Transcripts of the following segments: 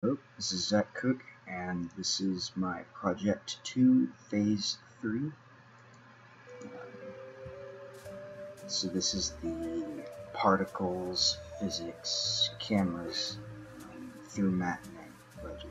Hello, this is Zach Cook, and this is my Project 2 Phase 3. So this is the Particles Physics Cameras through Matinee project.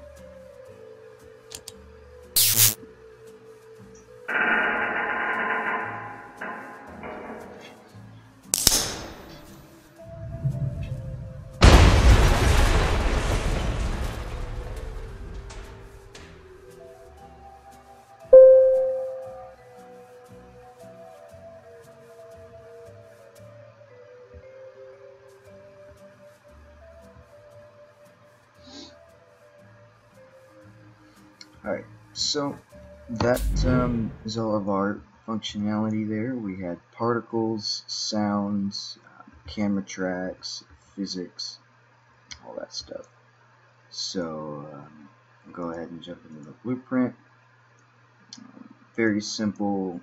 Alright, so that is all of our functionality there. We had particles, sounds, camera tracks, physics, all that stuff. So go ahead and jump into the blueprint. Very simple.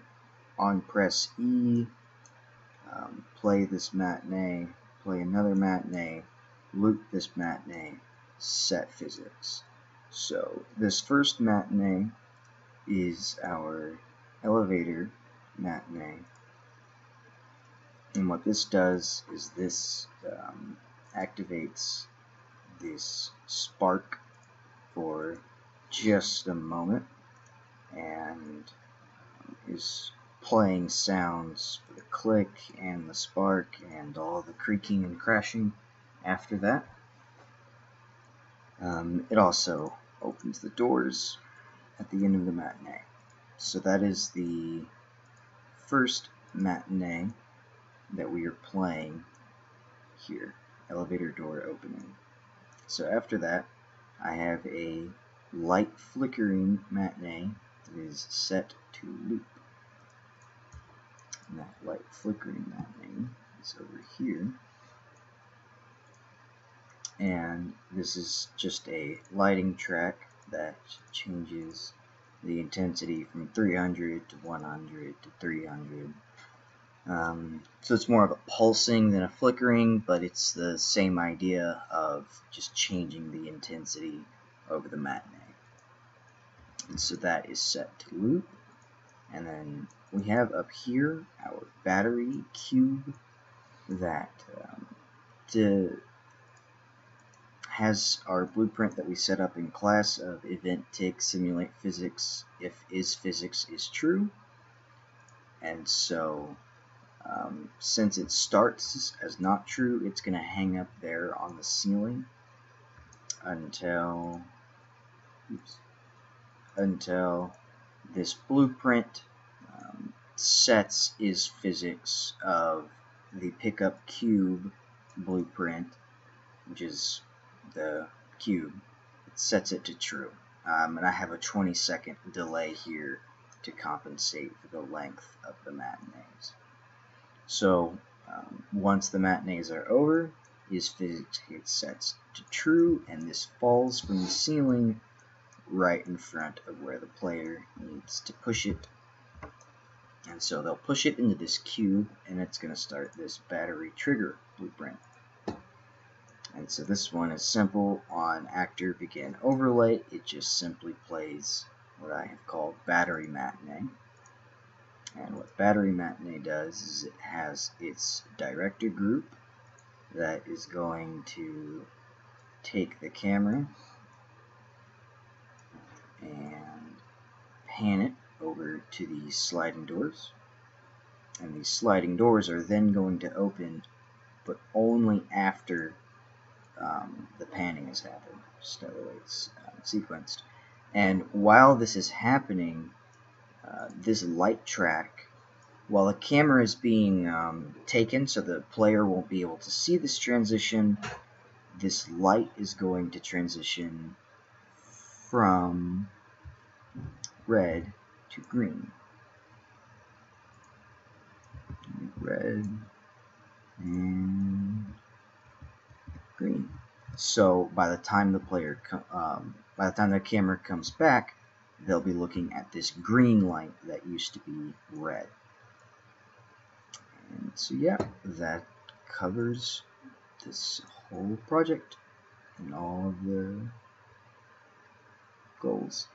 On press E, play this matinee, play another matinee, loop this matinee, set physics. So this first matinee is our elevator matinee, and what this does is this activates this spark for just a moment and is playing sounds for the click and the spark and all the creaking and crashing after that. It also opens the doors at the end of the matinee. So that is the first matinee that we are playing here, elevator door opening. So after that, I have a light flickering matinee that is set to loop. And that light flickering matinee is over here. And this is just a lighting track that changes the intensity from 300 to 100 to 300. So it's more of a pulsing than a flickering, but it's the same idea of just changing the intensity over the matinee. And so that is set to loop. And then we have up here our battery cube that has our blueprint that we set up in class of event tick simulate physics if physics is true. And so since it starts as not true, it's going to hang up there on the ceiling until this blueprint sets is physics of the pickup cube blueprint, which is the cube. It sets it to true. And I have a 20-second delay here to compensate for the length of the matinees. So once the matinees are over, is physics gets set to true, and this falls from the ceiling right in front of where the player needs to push it. And so they'll push it into this cube, and it's going to start this battery trigger blueprint. And so this one is simple. On actor begin overlay, it just simply plays what I have called battery matinee. And what battery matinee does is it has its director group that is going to take the camera and pan it over to these sliding doors. And these sliding doors are then going to open, but only after the panning has happened, just the way it's sequenced. And while this is happening, this light track, while the camera is being taken so the player won't be able to see this transition, this light is going to transition from red to green. Red and green. So by the time the player, by the time the camera comes back, they'll be looking at this green light that used to be red. And so yeah, that covers this whole project and all of the goals.